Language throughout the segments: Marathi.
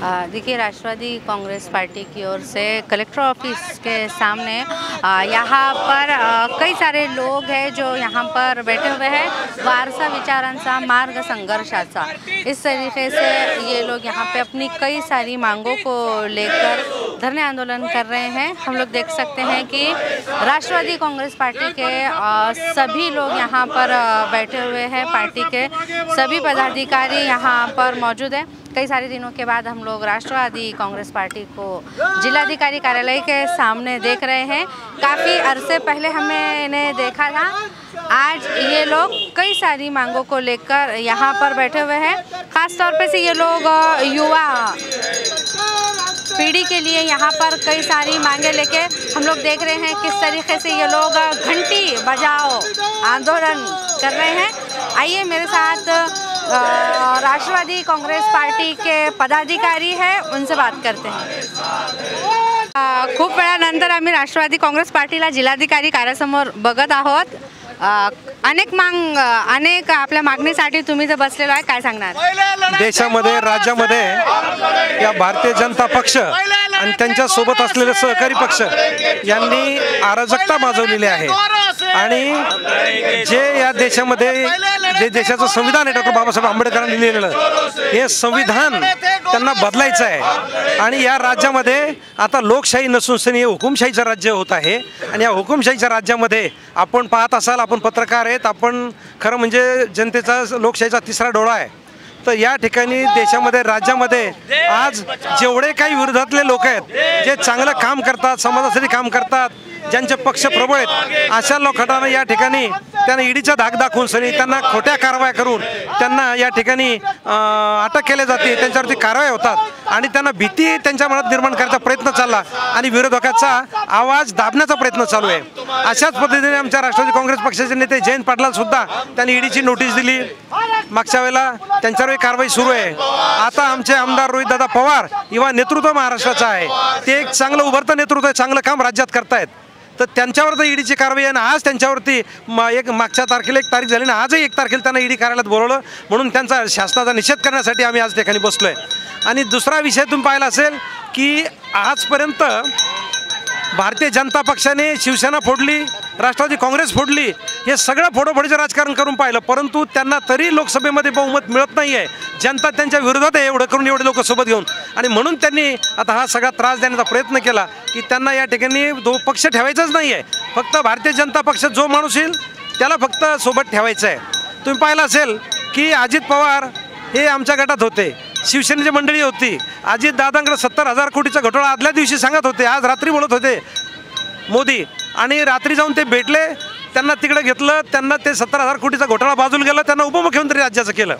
देखिए, राष्ट्रवादी कांग्रेस पार्टी की ओर से कलेक्टर ऑफिस के सामने यहाँ पर कई सारे लोग हैं जो यहाँ पर बैठे हुए हैं। वारसा विचारांचा मार्ग संघर्षाचा, इस तरीके से ये लोग यहाँ पे अपनी कई सारी मांगों को लेकर धरने आंदोलन कर रहे हैं। हम लोग देख सकते हैं कि राष्ट्रवादी कांग्रेस पार्टी के सभी लोग यहाँ पर बैठे हुए हैं। पार्टी के सभी पदाधिकारी यहाँ पर मौजूद हैं। कई सारे दिनों के बाद हम लोग राष्ट्रवादी कांग्रेस पार्टी को जिलाधिकारी कार्यालय के सामने देख रहे हैं। काफ़ी अरसे पहले हमें इन्हें देखा था। आज ये लोग कई सारी मांगों को लेकर यहाँ पर बैठे हुए हैं। ख़ास तौर पे से ये लोग युवा पीढ़ी के लिए यहाँ पर कई सारी मांगे लेके हम लोग देख रहे हैं किस तरीके से ये लोग घंटी बजाओ आंदोलन कर रहे हैं। आइए मेरे साथ राष्ट्रवादी कांग्रेस पार्टी के पदाधिकारी हैं, उनसे बात करते हैं। खूप वेळानंतर आम्ही राष्ट्रवादी काँग्रेस पार्टीला जिल्हाधिकारी कार्यासमोर बघत आहोत। अनेक आपल्या मागणीसाठी तुम्ही जर बसलेलो आहे, काय सांगणार? देशामध्ये राज्यामध्ये या भारतीय जनता पक्ष आणि त्यांच्या सोबत असलेले सहकारी पक्ष यांनी अराजकता माजवलेली आहे आणि जे या देशामध्ये जे देशाचं संविधान आहे डॉक्टर बाबासाहेब आंबेडकरांनी लिहिलेलं हे संविधान त्यांना बदलायचं आहे आणि या राज्यामध्ये आता लोकशाही नसून हे हुकुमशाहीचं राज्य होत आहे आणि या हुकुमशाहीच्या राज्यामध्ये आपण पाहत असाल, आपण पत्रकार आहेत, आपण खरं म्हणजे जनतेचा लोकशाहीचा तिसरा डोळा आहे। तर या ठिकाणी देशामध्ये राज्यामध्ये आज जेवढे काही विरोधातले लोक आहेत जे चांगलं काम करतात, समाजासाठी काम करतात, ज्यांचे पक्ष प्रबळ आहेत, अशा लोकांना या ठिकाणी त्यांना ईडीचा धाक दाखवून सनी त्यांना खोट्या कारवाया करून त्यांना या ठिकाणी अटक केली जाते, त्यांच्यावरती कारवाया होतात आणि त्यांना भीती त्यांच्या मनात निर्माण करायचा प्रयत्न चालला आणि विरोधकाचा आवाज दाबण्याचा प्रयत्न चालू आहे। अशाच पद्धतीने आमच्या राष्ट्रवादी काँग्रेस पक्षाचे नेते जयंत पाटलाल सुद्धा त्यांनी ईडीची नोटीस दिली। मागच्या वेळेला त्यांच्यावर कारवाई सुरू आहे। आता आमचे आमदार रोहितदादा पवार युवा नेतृत्व महाराष्ट्राचं आहे, ते एक चांगलं उभरतं नेतृत्व आहे, चांगलं काम राज्यात करतायत। तर त्यांच्यावर तर ईडीची कारवाई आहे ना, आज त्यांच्यावरती एक मागच्या तारखेला 1 तारीख झाली ना, आजही 1 तारखेला त्यांना ईडी कार्यालयात बोलवलं म्हणून त्यांचा शासनाचा निषेध करण्यासाठी आम्ही आज ठिकाणी बसलोय। आणि दुसरा विषय तुम्ही पाहिला असेल की आजपर्यंत भारतीय जनता पक्षाने शिवसेना फोडली, राष्ट्रवादी काँग्रेस फोडली, हे सगळं फोडोफोडीचं राजकारण करून पाहिलं, परंतु त्यांना तरी लोकसभेमध्ये बहुमत मिळत नाही आहे। जनता त्यांच्या विरोधात आहे एवढं करून, एवढे लोक सोबत घेऊन, आणि म्हणून त्यांनी आता हा सगळा त्रास देण्याचा प्रयत्न केला की त्यांना या ठिकाणी दो पक्ष ठेवायचाच नाही आहे, फक्त भारतीय जनता पक्ष जो माणूस येईल त्याला फक्त सोबत ठेवायचं आहे। तुम्ही पाहिलं असेल की अजित पवार हे आमच्या गटात होते, शिवसेनेची मंडळी होती, अजित दादांकडे 70,000 कोटीचा घोटाळा आदल्या दिवशी सांगत होते, आज रात्री बोलत होते मोदी, आणि रात्री जाऊन ते भेटले, त्यांना तिकडे घेतलं, त्यांना ते 70,000 कोटीचा घोटाळा बाजूला गेला, त्यांना उपमुख्यमंत्री राज्याचं केलं।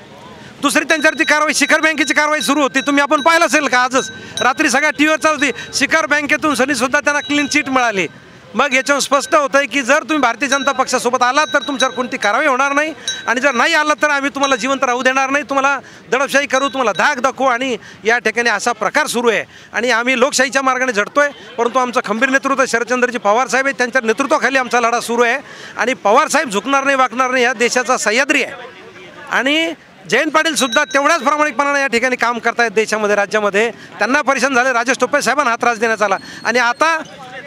दुसरी त्यांच्यावरती कारवाई शिखर बँकेची कारवाई सुरू होती, तुम्ही आपण पाहिलं असेल का, आजच रात्री सगळ्या टीव्हीवर चालू होती, शिखर बँकेतून सनीसुद्धा त्यांना क्लीन चिट मिळाली। मग याच्यावर स्पष्ट होतं आहे की जर तुम्ही भारतीय जनता पक्षासोबत आलात तर तुमच्यावर कोणती कारवाई होणार नाही, आणि जर नाही आलात तर आम्ही तुम्हाला जिवंत राहू देणार नाही, तुम्हाला दडपशाही करू, तुम्हाला धाक दाखवू, आणि या ठिकाणी असा प्रकार सुरू आहे। आणि आम्ही लोकशाहीच्या मार्गाने झटतोय, परंतु आमचं खंबीर नेतृत्व शरदचंद्रजी पवार साहेब आहे, त्यांच्या नेतृत्वाखाली आमचा लढा सुरू आहे आणि पवार साहेब झुकणार नाही, वाकणार नाही, या देशाचा सह्याद्री आहे। आणि जयंत पाटील सुद्धा तेवढ्याच प्रामाणिकपणाने या ठिकाणी काम करतायत देशामध्ये, राज्यामध्ये। त्यांना परेशान झाले, राजेश टोपे साहेबांना हा त्रास देण्यात आला, आणि आता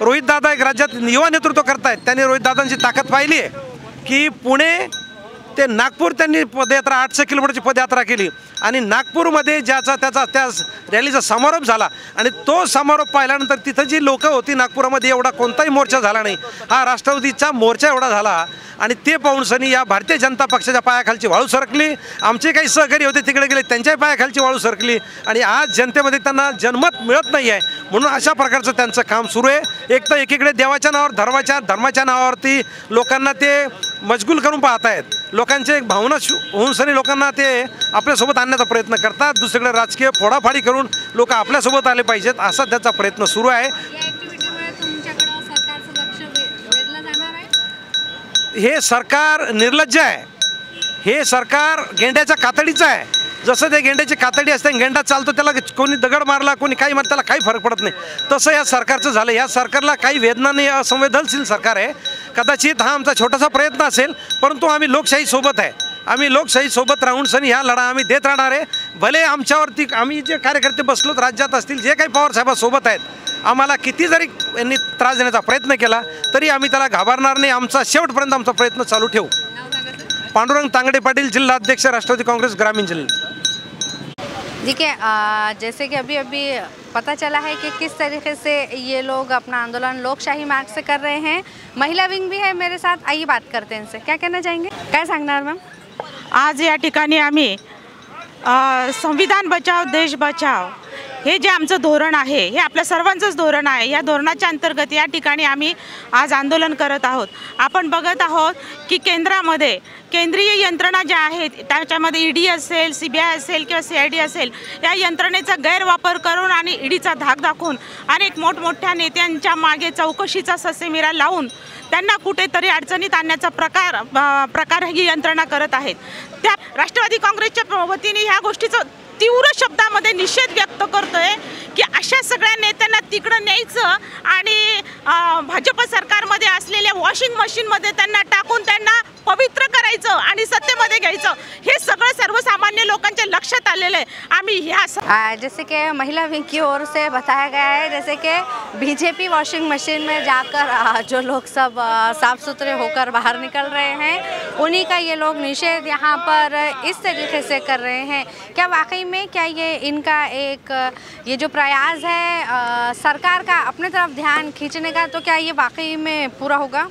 रोहितदादा एक राज्यात युवा नेतृत्व करतायत। त्यांनी रोहितदादांची ताकद पाहिली आहे की पुणे ते नागपूर त्यांनी पदयात्रा 800 किलोमीटरची पदयात्रा केली, आणि नागपूरमध्ये त्या रॅलीचा समारोप झाला, आणि तो समारोप पाहिल्यानंतर तिथं जी लोक होती नागपुरामध्ये एवढा कोणताही मोर्चा झाला नाही, हा राष्ट्रवादीचा मोर्चा एवढा झाला, आणि ते पाहून सनी या भारतीय जनता पक्षाच्या पायाखालची वाळू सरकली। आमचे काही सहकारी होते तिकडे गेले, त्यांच्याही पायाखालची वाळू सरकली, आणि आज जनतेमध्ये त्यांना जनमत मिळत नाही आहे, म्हणून अशा प्रकारचं त्यांचं काम सुरू आहे। एक तर एकीकडे देवाच्या नावावर धर्माच्या नावावरती लोकांना ते मजगूल करून पाहत आहेत, लोकांचे भावना होऊन सनी लोकांना ते आपल्यासोबत आणण्याचा प्रयत्न करतात, दुसरीकडे राजकीय फोडाफाडी करून लोक आपल्यासोबत आले पाहिजेत असा त्याचा प्रयत्न सुरू आहे। हे सरकार निर्लज्ज आहे, हे सरकार गेंड्याच्या कातडीचं आहे। जसं ते गेंड्याची कातडी असते, गेंडा चालतो, त्याला कोणी दगड मारला, कोणी काही मारला, त्याला काही फरक पडत नाही, तसं या सरकारचं झालं। या सरकारला काही वेदना नाही, असंवेदनशील सरकार आहे। कदाचित हा आमचा छोटासा प्रयत्न असेल, परंतु आम्ही लोकशाही सोबत आहे, आम्ही लोकशाही सोबत राहून सण ह्या लढा आम्ही देत राहणार आहे. भले आमच्यावरती आम्ही जे कार्यकर्ते बसलोत राज्यात असतील, जे काही पवारसाहेबासोबत आहेत, आम्हाला किती जरी यांनी त्रास देण्याचा प्रयत्न केला तरी आम्ही त्याला घाबरणार नाही. आमचा शेवटपर्यंत आमचा प्रयत्न चालू ठेवू. पांडुरंग तांगडे पाटील, जिल्हा अध्यक्ष, राष्ट्रवादी काँग्रेस ग्रामीण जिल्हा. देखिए जैसे कि अभी अभी पता चला है कि किस तरीके से ये लोग अपना आंदोलन लोकशाही मार्ग से कर रहे हैं. महिला विंग भी है मेरे साथ, आइए बात करते हैं इनसे. क्या कहना चाहेंगे, काय सांगणार मॅम? आज या ठिकाणी आम्ही संविधान बचाव देश बचाव हे जे आमचं धोरण आहे, हे आपल्या सर्वांचंच धोरण आहे. या धोरणाच्या अंतर्गत या ठिकाणी आम्ही आज आंदोलन करत आहोत. आपण बघत आहोत की केंद्रामध्ये केंद्रीय यंत्रणा ज्या आहेत, त्याच्यामध्ये ईडी असेल, CBI असेल किंवा CID असेल, या यंत्रणेचा गैरवापर करून आणि ईडीचा धाक दाखवून अनेक मोठमोठ्या नेत्यांच्या मागे चौकशीचा ससेमिरा लावून त्यांना कुठेतरी अडचणीत आणण्याचा प्रकार ही यंत्रणा करत आहेत. त्या राष्ट्रवादी काँग्रेसच्या वतीने ह्या गोष्टीचं तीव्र शब्दामध्ये निषेध व्यक्त करतोय की अशा सगळ्या नेत्यांना तिकडं न्यायचं आणि भाजप सरकारमध्ये असलेल्या वॉशिंग मशीनमध्ये त्यांना टाकून त्यांना पवित्र करायचं आणि सत्तेमध्ये घ्यायचं, हे सगळं सर्वसामान्य लोकांच्या लक्षात आलेलं आहे. आम्ही ह्या जैसे कि महिला विंग की ओर से बताया गया है, जैसे कि बीजेपी वॉशिंग मशीन में जाकर जो लोग सब साफ सुथरे होकर बाहर निकल रहे हैं, उन्हीं का ये लोग निषेध यहाँ पर इस तरीके से कर रहे हैं. क्या वाकई में क्या ये इनका एक ये जो प्रयास है सरकार का अपने तरफ ध्यान खींचने का, तो क्या ये वाकई में पूरा होगा?